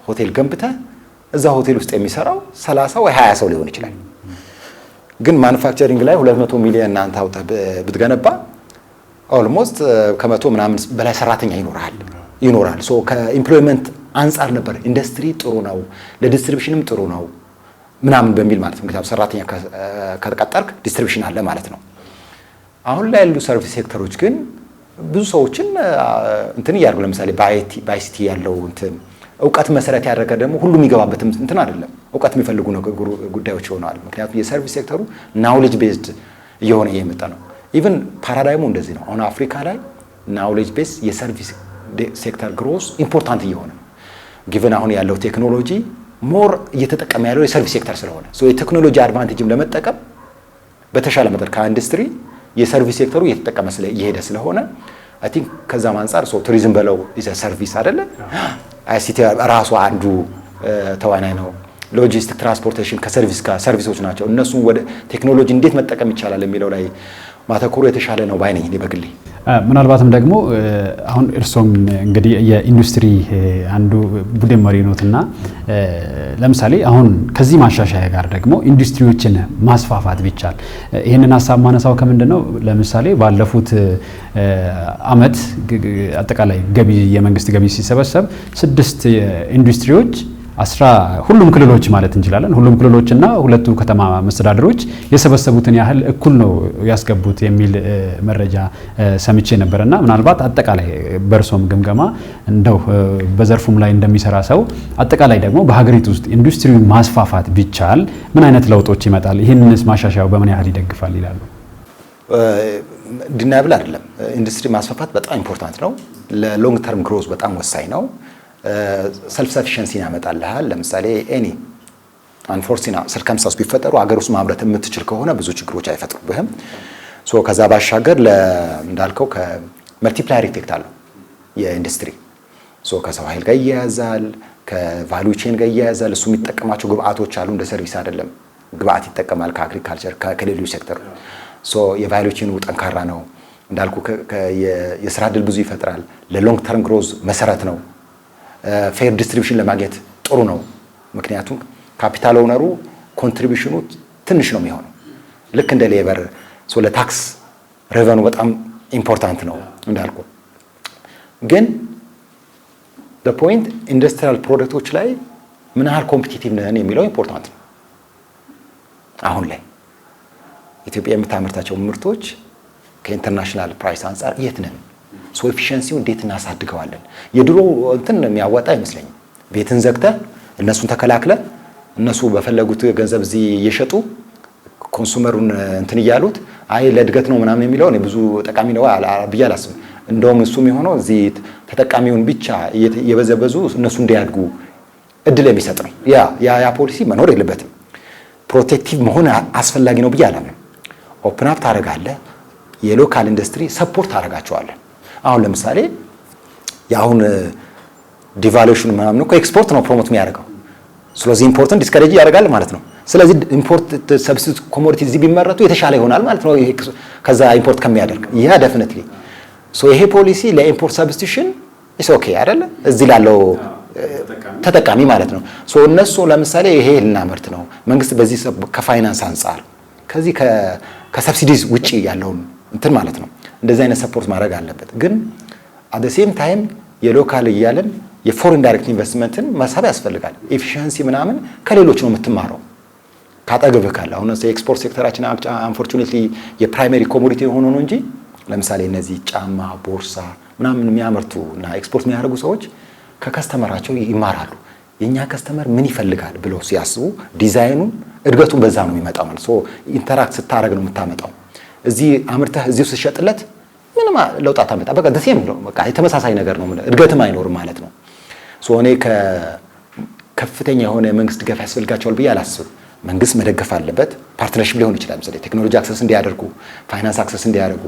ሆቴል ገንብተ እዛ ሆቴል ውስጥ የሚሰራው 30 ወይ 20 ሰው ሊሆን ይችላል። ግን ማኑፋክቸሪንግ ላይ 200 ሚሊዮን እናንተ አውጣ ብትገነባ ኦልሞስት ከመቶ ምናምን በላይ ሰራተኛ ይኖራል። ሶ ከኢምፕሎይመንት አንፃር ነበር ኢንዱስትሪ ጥሩ ነው ለዲስትሪቢዩሽንም ጥሩ ነው ምናምን በሚል ማለት ነው። ምክንያቱም ሰራተኛ ከተቀጠርክ ዲስትሪቢዩሽን አለ ማለት ነው። አሁን ላይ ያሉ ሰርቪስ ሴክተሮች ግን ብዙ ሰዎችን እንትን እያደረጉ ለምሳሌ በአይሲቲ ያለው እንትን እውቀት መሰረት ያደረገ ደግሞ ሁሉም የሚገባበትም እንትን አይደለም። እውቀት የሚፈልጉ ጉዳዮች ይሆናሉ። ምክንያቱም የሰርቪስ ሴክተሩ ናውሌጅ ቤዝድ እየሆነ እየመጣ ነው። ኢቭን ፓራዳይሙ እንደዚህ ነው። አሁን አፍሪካ ላይ ናውሌጅ ቤዝ የሰርቪስ ሴክተር ግሮዝ ኢምፖርታንት እየሆነ ነው። ጊቨን አሁን ያለው ቴክኖሎጂ ሞር እየተጠቀመ ያለው የሰርቪስ ሴክተር ስለሆነ የቴክኖሎጂ አድቫንቴጅም ለመጠቀም በተሻለ መጠን ከኢንዱስትሪ የሰርቪስ ሴክተሩ እየተጠቀመ እየሄደ ስለሆነ አይ ቲንክ ከዛም አንፃር ቱሪዝም በለው ሰርቪስ አይደለ አይሲቲ ራሱ አንዱ ተዋናይ ነው። ሎጂስቲክ ትራንስፖርቴሽን ከሰርቪሶች ናቸው። እነሱን ወደ ቴክኖሎጂ እንዴት መጠቀም ይቻላል የሚለው ላይ ማተኮሩ የተሻለ ነው ባይ ነኝ እኔ በግሌ። ምናልባትም ደግሞ አሁን እርሶም እንግዲህ የኢንዱስትሪ አንዱ ቡድን መሪ ኖትና ለምሳሌ አሁን ከዚህ ማሻሻያ ጋር ደግሞ ኢንዱስትሪዎችን ማስፋፋት ቢቻል ይህንን ሀሳብ ማነሳው ከምንድነው ለምሳሌ ባለፉት አመት አጠቃላይ ገቢ የመንግስት ገቢ ሲሰበሰብ 6 ኢንዱስትሪዎች ሁሉም ክልሎች ማለት እንችላለን ሁሉም ክልሎችና ሁለቱ ከተማ መስተዳድሮች የሰበሰቡትን ያህል እኩል ነው ያስገቡት የሚል መረጃ ሰምቼ ነበርና ምናልባት አጠቃላይ በርሶም ግምገማ እንደው በዘርፉም ላይ እንደሚሰራ ሰው አጠቃላይ ደግሞ በሀገሪቱ ውስጥ ኢንዱስትሪውን ማስፋፋት ቢቻል ምን አይነት ለውጦች ይመጣል? ይህንንስ ማሻሻያው በምን ያህል ይደግፋል ይላሉ? ዲናብል አይደለም። ኢንዱስትሪ ማስፋፋት በጣም ኢምፖርታንት ነው። ለሎንግ ተርም ግሮዝ በጣም ወሳኝ ነው። ሰልፍ ሰፊሸንሲን ያመጣልሃል። ለምሳሌ ኤኒ አንፎርሲና ሰርከምስታንስ ቢፈጠሩ አገር ውስጥ ማምረት የምትችል ከሆነ ብዙ ችግሮች አይፈጥሩብህም። ሶ ከዛ ባሻገር እንዳልከው ከመልቲፕላየር ኢፌክት አለው የኢንዱስትሪ። ሶ ከሰው ኃይል ጋር ይያያዛል፣ ከቫልዩ ቼን ጋር ይያያዛል። እሱ የሚጠቀማቸው ግብአቶች አሉ፣ እንደ ሰርቪስ አይደለም። ግብአት ይጠቀማል ከአግሪካልቸር ከሌሎች ሴክተር። ሶ የቫልዩ ቼኑ ጠንካራ ነው እንዳልኩ። የስራ ዕድል ብዙ ይፈጥራል። ለሎንግ ተርም ግሮዝ መሰረት ነው። ፌር ዲስትሪቢዩሽን ለማግኘት ጥሩ ነው። ምክንያቱም ካፒታል ኦነሩ ኮንትሪቢዩሽኑ ትንሽ ነው የሚሆነው ልክ እንደ ሌበር። ሶ ለታክስ ሬቨኑ በጣም ኢምፖርታንት ነው እንዳልኩ። ግን በፖይንት ኢንዱስትሪያል ፕሮዳክቶች ላይ ምን ያህል ኮምፒቲቲቭ ነን የሚለው ኢምፖርታንት ነው። አሁን ላይ ኢትዮጵያ የምታመርታቸው ምርቶች ከኢንተርናሽናል ፕራይስ አንጻር የት ነን? ሶ ኤፊሺየንሲው እንዴት እናሳድገዋለን? የድሮ እንትን የሚያዋጣ አይመስለኝም። ቤትን ዘግተህ እነሱን ተከላክለ እነሱ በፈለጉት ገንዘብ እዚህ እየሸጡ ኮንሱመሩን እንትን እያሉት አይ ለእድገት ነው ምናምን የሚለው እኔ ብዙ ጠቃሚ ነው ብዬ አላስብም። እንደውም እሱ የሚሆነው እዚህ ተጠቃሚውን ብቻ እየበዘበዙ እነሱ እንዲያድጉ እድል የሚሰጥ ነው። ያ ፖሊሲ መኖር የለበትም። ፕሮቴክቲቭ መሆን አስፈላጊ ነው ብዬ አላምንም። ኦፕን አፕ ታደርጋለህ፣ የሎካል ኢንዱስትሪ ሰፖርት ታደርጋቸዋለህ። አሁን ለምሳሌ የአሁን ዲቫሉዌሽን ምናምን እኮ ኤክስፖርት ነው ፕሮሞት የሚያደርገው። ስለዚህ ኢምፖርትን ዲስከሬጅ ያደርጋል ማለት ነው። ስለዚህ ኢምፖርት ሰብስቲት ኮሞዲቲ እዚህ ቢመረቱ የተሻለ ይሆናል ማለት ነው ከዛ ኢምፖርት ከሚያደርግ። ያ ዴፊኒትሊ ይሄ ፖሊሲ ለኢምፖርት ሰብስቲሽን ኢስ ኦኬ አይደለ? እዚህ ላለው ተጠቃሚ ማለት ነው። እነሱ ለምሳሌ ይሄ ልናመርት ነው መንግስት በዚህ ከፋይናንስ አንጻር ከዚህ ከሰብሲዲዝ ውጪ ያለውን እንትን ማለት ነው እንደዚህ አይነት ሰፖርት ማድረግ አለበት። ግን አት ዘ ሴም ታይም የሎካል እያለን የፎሬን ዳይሬክት ኢንቨስትመንትን መሳብ ያስፈልጋል። ኤፊሺየንሲ ምናምን ከሌሎች ነው የምትማረው ካጠገብህ ካለ። አሁን ኤክስፖርት ሴክተራችን አንፎርቹኔትሊ የፕራይመሪ ኮሞዲቲ ሆኖ ነው እንጂ ለምሳሌ እነዚህ ጫማ፣ ቦርሳ ምናምን የሚያመርቱ እና ኤክስፖርት የሚያደርጉ ሰዎች ከከስተመራቸው ይማራሉ። የኛ ከስተመር ምን ይፈልጋል ብለው ሲያስቡ ዲዛይኑን እድገቱን በዛ ነው የሚመጣው ማለት ሶ ኢንተራክት ስታረግ ነው የምታመጣው። እዚህ አምርተህ እዚሁ ስትሸጥለት ምንም ለውጥ አታመጣ። በቃ ደሴም ነው በቃ የተመሳሳይ ነገር ነው፣ እድገትም አይኖርም ማለት ነው። ሶ እኔ ከፍተኛ የሆነ መንግስት ድጋፍ ያስፈልጋቸዋል ብዬ አላስብም። መንግስት መደገፍ አለበት። ፓርትነርሺፕ ሊሆን ይችላል። ለምሳሌ ቴክኖሎጂ አክሰስ እንዲያደርጉ፣ ፋይናንስ አክሰስ እንዲያደርጉ፣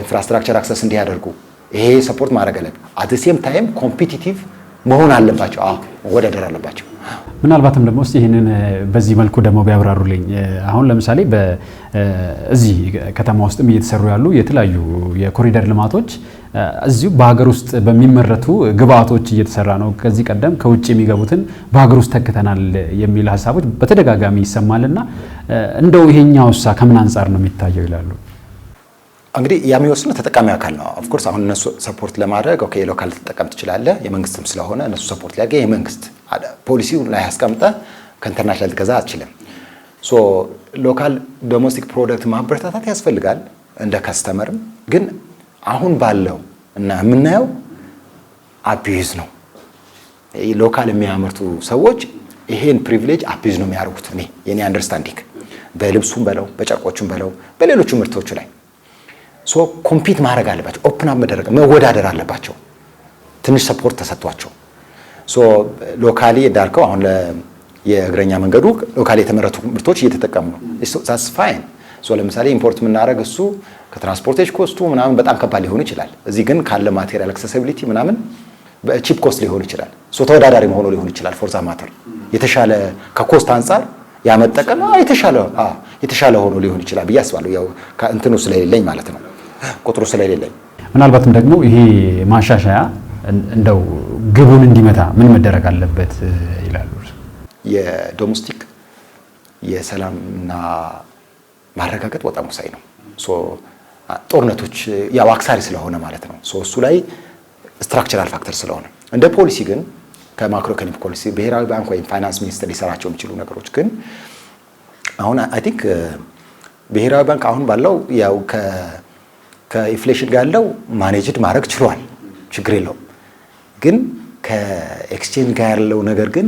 ኢንፍራስትራክቸር አክሰስ እንዲያደርጉ ይሄ ሰፖርት ማድረግ አለበት። አት ሴም ታይም ኮምፒቲቲቭ መሆን አለባቸው። መወዳደር አለባቸው። ምናልባትም ደግሞ እስቲ ይህንን በዚህ መልኩ ደግሞ ቢያብራሩልኝ። አሁን ለምሳሌ በዚህ ከተማ ውስጥም እየተሰሩ ያሉ የተለያዩ የኮሪደር ልማቶች እዚሁ በሀገር ውስጥ በሚመረቱ ግብአቶች እየተሰራ ነው። ከዚህ ቀደም ከውጭ የሚገቡትን በሀገር ውስጥ ተክተናል የሚል ሀሳቦች በተደጋጋሚ ይሰማልና እንደው ይሄኛውሳ ከምን አንጻር ነው የሚታየው ይላሉ? እንግዲህ የሚወስነው ተጠቃሚ አካል ነው። ኦፍ ኮርስ አሁን እነሱ ሰፖርት ለማድረግ ኦኬ ሎካል ተጠቀም ትችላለህ፣ የመንግስትም ስለሆነ እነሱ ሰፖርት ሊያገኝ የመንግስት ፖሊሲው ላይ ያስቀምጠ ከኢንተርናሽናል ገዛ አትችልም። ሶ ሎካል ዶሜስቲክ ፕሮዳክት ማበረታታት ያስፈልጋል እንደ ከስተመርም። ግን አሁን ባለው እና የምናየው አቢዩዝ ነው። ሎካል የሚያመርቱ ሰዎች ይሄን ፕሪቪሌጅ አቢዩዝ ነው የሚያደርጉት። የኔ አንደርስታንዲንግ በልብሱም በለው በጨርቆቹም በለው በሌሎቹ ምርቶቹ ላይ ሶ ኮምፒት ማድረግ አለባቸው። ኦፕን አፕ መወዳደር አለባቸው። ትንሽ ሰፖርት ተሰጥቷቸው ሶ ሎካሊ እንዳልከው አሁን የእግረኛ መንገዱ ሎካሊ የተመረቱ ምርቶች እየተጠቀሙ ነው። ዛትስ ፋይን። ሶ ለምሳሌ ኢምፖርት የምናደርግ እሱ ከትራንስፖርቴሽን ኮስቱ ምናምን በጣም ከባድ ሊሆን ይችላል። እዚህ ግን ካለ ማቴሪያል አክሰሲቢሊቲ ምናምን በቺፕ ኮስት ሊሆን ይችላል። ሶ ተወዳዳሪ መሆኑ ሊሆን ይችላል። ፎር ዛ ማተር የተሻለ ከኮስት አንጻር ያመጠቀም የተሻለ ሆኖ ሊሆን ይችላል ብዬ አስባለሁ። ያው እንትኑ ስለሌለኝ ማለት ነው፣ ቁጥሩ ስለሌለኝ። ምናልባትም ደግሞ ይሄ ማሻሻያ እንደው ግቡን እንዲመታ ምን መደረግ አለበት ይላሉ? የዶሜስቲክ የሰላምና ማረጋገጥ በጣም ወሳኝ ነው። ሶ ጦርነቶች ያው አክሳሪ ስለሆነ ማለት ነው። ሶ እሱ ላይ ስትራክቸራል ፋክተር ስለሆነ እንደ ፖሊሲ ግን ከማክሮ ኢኮኖሚክ ፖሊሲ ብሔራዊ ባንክ ወይም ፋይናንስ ሚኒስትር ሊሰራቸው የሚችሉ ነገሮች ግን አሁን አይ ቲንክ ብሔራዊ ባንክ አሁን ባለው ያው ከኢንፍሌሽን ጋር ያለው ማኔጅድ ማድረግ ችሏል፣ ችግር የለውም። ግን ከኤክስቼንጅ ጋር ያለው ነገር ግን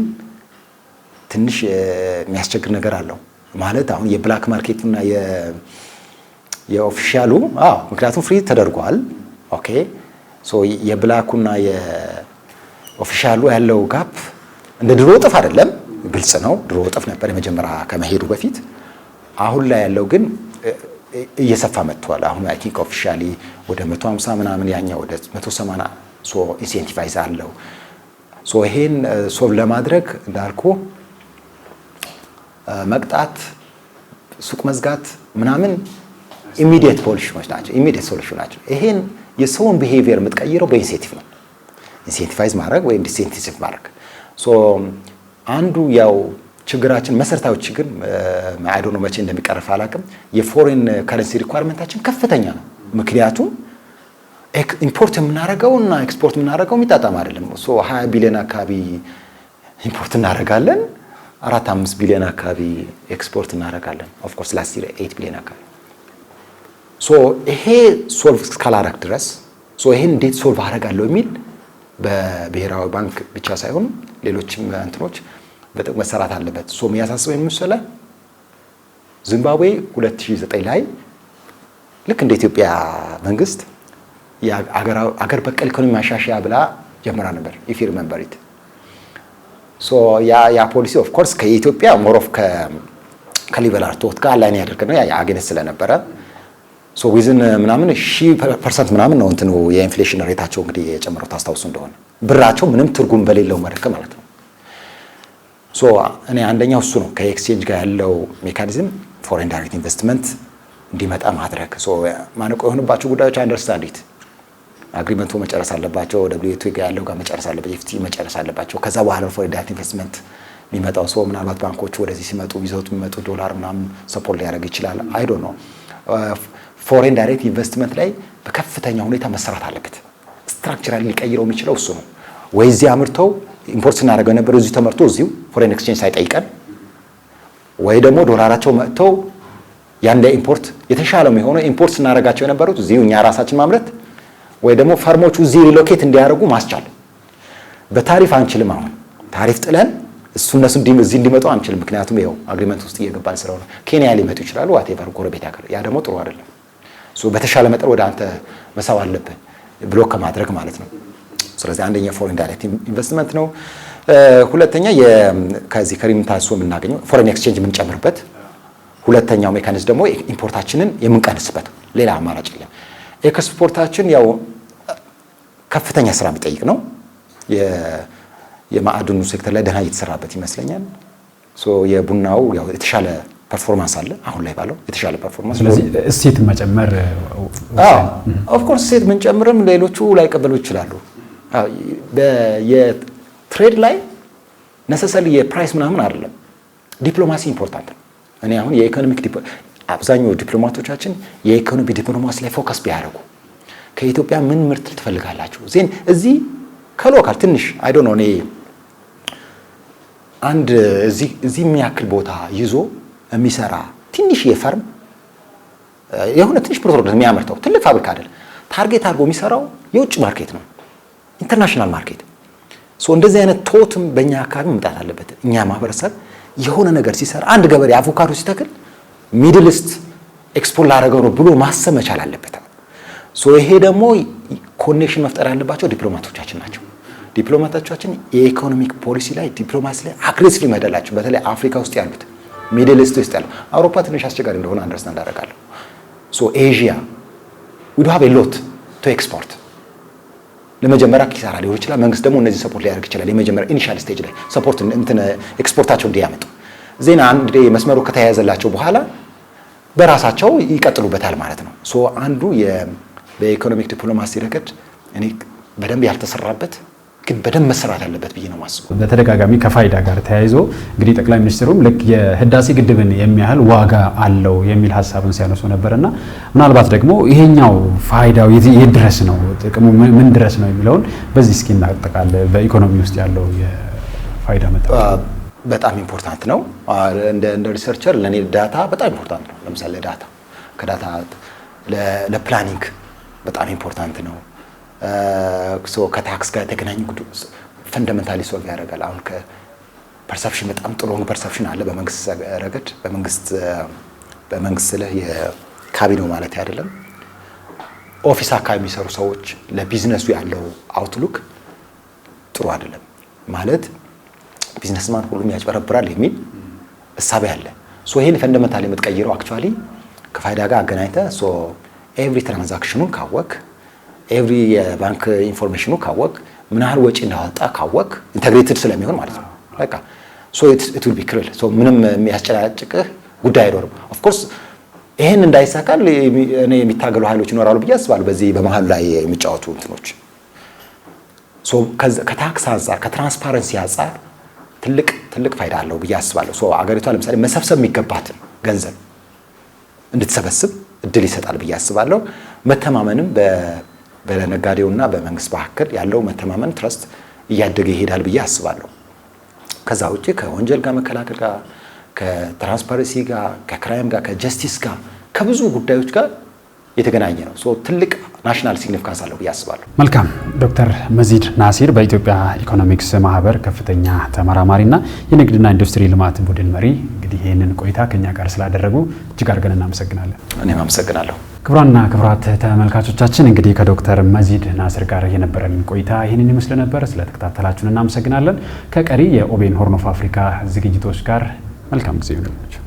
ትንሽ የሚያስቸግር ነገር አለው ማለት አሁን የብላክ ማርኬቱና የኦፊሻሉ ምክንያቱም ፍሪ ተደርጓል። ኦኬ ሶ የብላኩና የኦፊሻሉ ያለው ጋፕ እንደ ድሮ እጥፍ አይደለም፣ ግልጽ ነው። ድሮ እጥፍ ነበር የመጀመሪያ ከመሄዱ በፊት። አሁን ላይ ያለው ግን እየሰፋ መጥቷል። አሁን አይ ቲንክ ኦፊሻሊ ወደ 150 ምናምን ያኛው ወደ 180 ሶ ኢንሴንቲቫይዝ አለው። ሶ ይሄን ሶልቭ ለማድረግ እንዳልኩ መቅጣት፣ ሱቅ መዝጋት ምናምን ኢሚዲየት ሶሉሽኖች ናቸው። ይሄን የሰውን ቢሄቪየር የምትቀይረው በኢንሴንቲቭ ነው። ኢንሴንቲቫይዝ ማድረግ ወይም ዲሴንቲቭ ማድረግ። ሶ አንዱ ያው ችግራችን መሰረታዊ ችግር አይዶ ነው መቼ እንደሚቀርፍ አላውቅም። የፎሬን ከረንሲ ሪኳየርመንታችን ከፍተኛ ነው። ምክንያቱም ኢምፖርት የምናደርገው እና ኤክስፖርት የምናደርገው የሚጣጣም አይደለም። ሶ 20 ቢሊዮን አካባቢ ኢምፖርት እናደርጋለን፣ 4-5 ቢሊዮን አካባቢ ኤክስፖርት እናደርጋለን። ኦፍ ኮርስ ላስት ይር 8 ቢሊዮን አካባቢ። ሶ ይሄ ሶልቭ እስካላረግ ድረስ ይሄን እንዴት ሶልቭ አደርጋለሁ የሚል በብሔራዊ ባንክ ብቻ ሳይሆን ሌሎችም እንትኖች በጥብቅ መሰራት አለበት። ሶ የሚያሳስበው የምሰለ ዚምባብዌ 2009 ላይ ልክ እንደ ኢትዮጵያ መንግስት የአገር በቀል ኢኮኖሚ ማሻሻያ ብላ ጀምራ ነበር። ኢፍ ዩ ሪሜምበር ኢት። ሶ ያ ፖሊሲ ኦፍ ኮርስ ከኢትዮጵያ ሞር ኦፍ ከሊበራል ቶት ጋር ላይን ያደርግ ነው። ያ አገነስ ስለነበረ ሶ ዊዝን ምናምን 10% ምናምን ነው እንትኑ የኢንፍሌሽን ሬታቸው እንግዲህ የጨመረው ታስታውሱ እንደሆነ ብራቸው ምንም ትርጉም በሌለው መልክ ማለት ነው። ሶ እኔ አንደኛው እሱ ነው ከኤክስቼንጅ ጋር ያለው ሜካኒዝም ፎሬን ዳይሬክት ኢንቨስትመንት እንዲመጣ ማድረግ። ሶ ማነቆ የሆኑባቸው ጉዳዮች አንደርስታንድ ኢት አግሪመንቱ መጨረስ አለባቸው። WTO ጋር ያለው ጋር መጨረስ አለበት። FTA መጨረስ አለባቸው። ከዛ በኋላ ፎሬን ዳይሬክት ኢንቨስትመንት የሚመጣው ሰው ምናልባት ባንኮቹ ወደዚህ ሲመጡ ይዘውት የሚመጡ ዶላር ምናምን ሰፖርት ሊያደርግ ይችላል። አይ ዶንት ኖ ፎሬን ዳይሬክት ኢንቨስትመንት ላይ በከፍተኛ ሁኔታ መሰራት አለበት። ስትራክቸራሊ ሊቀይረው የሚችለው እሱ ነው። ወይ እዚህ አምርተው ኢምፖርት ስናደርገው የነበረው እዚሁ ተመርቶ እዚሁ ፎሬን ኤክስቼንጅ ሳይጠይቀን፣ ወይ ደግሞ ዶላራቸው መጥተው ያን ኢምፖርት የተሻለ የሚሆነው ኢምፖርት ስናደርጋቸው የነበሩት እዚሁ እኛ ራሳችን ማምረት፣ ወይ ደግሞ ፈርሞቹ እዚህ ሪሎኬት እንዲያደርጉ ማስቻል። በታሪፍ አንችልም። አሁን ታሪፍ ጥለን እነሱ እዚህ እንዲመጡ አንችልም። ምክንያቱም ይኸው አግሪመንት ውስጥ እየገባን ስለሆነ ኬንያ ሊመጡ ይችላሉ። ዋቴቨር ጎረቤት ሀገር ያ ደግሞ ጥሩ አይደለም። በተሻለ መጠን ወደ አንተ መሳብ አለብን ብሎክ ከማድረግ ማለት ነው። ስለዚህ አንደኛ ፎሬን ዳይሬክት ኢንቨስትመንት ነው። ሁለተኛ ከዚህ ከሪሚታንስ የምናገኘው ፎሬን ኤክስቼንጅ የምንጨምርበት ሁለተኛው ሜካኒዝም ደግሞ ኢምፖርታችንን የምንቀንስበት ሌላ አማራጭ የለም። ኤክስፖርታችን ያው ከፍተኛ ስራ የሚጠይቅ ነው። የማዕድኑ ሴክተር ላይ ደህና እየተሰራበት ይመስለኛል። የቡናው ያው የተሻለ ፐርፎርማንስ አለ አሁን ላይ ባለው የተሻለ ፐርፎርማንስ። ስለዚህ እሴት መጨመር ኦፍ ኮርስ እሴት ምንጨምርም ሌሎቹ ላይቀበሉ ይችላሉ። የትሬድ ላይ ነሰሰሪ የፕራይስ ምናምን አይደለም፣ ዲፕሎማሲ ኢምፖርታንት ነው። እኔ አሁን የኢኮኖሚክ አብዛኛው ዲፕሎማቶቻችን የኢኮኖሚ ዲፕሎማሲ ላይ ፎከስ ቢያደርጉ ከኢትዮጵያ ምን ምርት ትፈልጋላችሁ ዜን እዚህ ከሎካል ትንሽ አይ ዶንት ኖ እኔ አንድ እዚህ የሚያክል ቦታ ይዞ የሚሰራ ትንሽ የፈርም የሆነ ትንሽ ፕሮዳክት የሚያመርተው ትልቅ ፋብሪካ አይደለም። ታርጌት አድርጎ የሚሰራው የውጭ ማርኬት ነው፣ ኢንተርናሽናል ማርኬት። እንደዚህ አይነት ቶትም በእኛ አካባቢ መምጣት አለበት። እኛ ማህበረሰብ የሆነ ነገር ሲሰራ አንድ ገበሬ አቮካዶ ሲተክል ሚድል ኢስት ኤክስፖርት ላደረገው ነው ብሎ ማሰብ መቻል አለበት። ይሄ ደግሞ ኮኔክሽን መፍጠር ያለባቸው ዲፕሎማቶቻችን ናቸው። ዲፕሎማቶቻችን የኢኮኖሚክ ፖሊሲ ላይ ዲፕሎማሲ ላይ አግሬሲቭሊ መደላቸው። በተለይ አፍሪካ ውስጥ ያሉት ሚድል ኢስት ውስጥ ያሉት አውሮፓ ትንሽ አስቸጋሪ እንደሆነ አንደርስታንድ አደርጋለሁ። ኤዥያ ዊ ዱ ሃቭ ኤ ሎት ቱ ኤክስፖርት። ለመጀመሪያ ኪሳራ ሊሆን ይችላል። መንግስት ደግሞ እነዚህ ሰፖርት ሊያደርግ ይችላል። የመጀመሪያ ኢኒሻል ስቴጅ ላይ ሰፖርት ኤክስፖርታቸው እንዲያመጡ ዜና አንድ መስመሩ ከተያያዘላቸው በኋላ በራሳቸው ይቀጥሉበታል ማለት ነው። አንዱ በኢኮኖሚክ ዲፕሎማሲ ረገድ እኔ በደንብ ያልተሰራበት ግን በደንብ መሰራት ያለበት ብዬ ነው የማስበው። በተደጋጋሚ ከፋይዳ ጋር ተያይዞ እንግዲህ ጠቅላይ ሚኒስትሩም ልክ የህዳሴ ግድብን የሚያህል ዋጋ አለው የሚል ሀሳብን ሲያነሱ ነበርና ምናልባት ደግሞ ይሄኛው ፋይዳው የት ድረስ ነው፣ ጥቅሙ ምን ድረስ ነው የሚለውን በዚህ እስኪ እናጠቃለን። በኢኮኖሚ ውስጥ ያለው የፋይዳ መጠን በጣም ኢምፖርታንት ነው። እንደ ሪሰርቸር ለኔ ዳታ በጣም ኢምፖርታንት ነው። ለምሳሌ ከዳታ ለፕላኒንግ በጣም ኢምፖርታንት ነው። ከታክስ ጋር የተገናኙ ፈንዳሜንታሊ ሶልቭ ያደርጋል። አሁን ከፐርሰፕሽን በጣም ጥሩ ፐርሰፕሽን አለ በመንግስት ረገድ። በመንግስት ስልህ የካቢኔው ማለት አይደለም፣ ኦፊስ አካባቢ የሚሰሩ ሰዎች ለቢዝነሱ ያለው አውትሉክ ጥሩ አይደለም። ማለት ቢዝነስማን ሁሉም ያጭበረብራል የሚል እሳቤ አለ። ይሄን ፈንዳሜንታሊ የምትቀይረው አክቹአሊ ከፋይዳ ጋር አገናኝተህ ኤቭሪ ትራንዛክሽኑን ካወቅ፣ ኤቭሪ የባንክ ኢንፎርሜሽኑ ካወቅ፣ ምን ያህል ወጪ እንዳወጣ ካወቅ ኢንተግሬትድ ስለሚሆን ማለት ነው። በቃ ኢት ዊል ቢ ክሪል ምንም የሚያስጨናጭቅህ ጉዳይ አይኖርም። ኦፍ ኮርስ ይሄን እንዳይሳካል እኔ የሚታገሉ ኃይሎች ይኖራሉ ብዬ አስባለሁ። በዚህ በመሀል ላይ የሚጫወቱ እንትኖች ከታክስ አንጻር ከትራንስፓረንሲ አንጻር ትልቅ ፋይዳ አለው ብዬ አስባለሁ። አገሪቷ ለምሳሌ መሰብሰብ የሚገባትን ገንዘብ እንድትሰበስብ እድል ይሰጣል ብዬ አስባለሁ። መተማመንም በነጋዴውና በመንግስት መካከል ያለው መተማመን ትረስት እያደገ ይሄዳል ብዬ አስባለሁ። ከዛ ውጪ ከወንጀል ጋር መከላከል ጋር፣ ከትራንስፓረንሲ ጋር፣ ከክራይም ጋር፣ ከጀስቲስ ጋር ከብዙ ጉዳዮች ጋር የተገናኘ ነው። ትልቅ ናሽናል ሲግኒፊካንስ አለው ብዬ አስባለሁ። መልካም። ዶክተር መዚድ ናሲር በኢትዮጵያ ኢኮኖሚክስ ማህበር ከፍተኛ ተመራማሪና የንግድና ኢንዱስትሪ ልማት ቡድን መሪ፣ እንግዲህ ይህንን ቆይታ ከኛ ጋር ስላደረጉ እጅግ አድርገን እናመሰግናለን። እኔም አመሰግናለሁ። ክቡራንና ክቡራት ተመልካቾቻችን እንግዲህ ከዶክተር መዚድ ናሲር ጋር የነበረን ቆይታ ይህንን ይመስል ነበር። ስለተከታተላችሁን እናመሰግናለን። ከቀሪ የኦቤን ሆርን ኦፍ አፍሪካ ዝግጅቶች ጋር መልካም ጊዜ ይሁንላችሁ።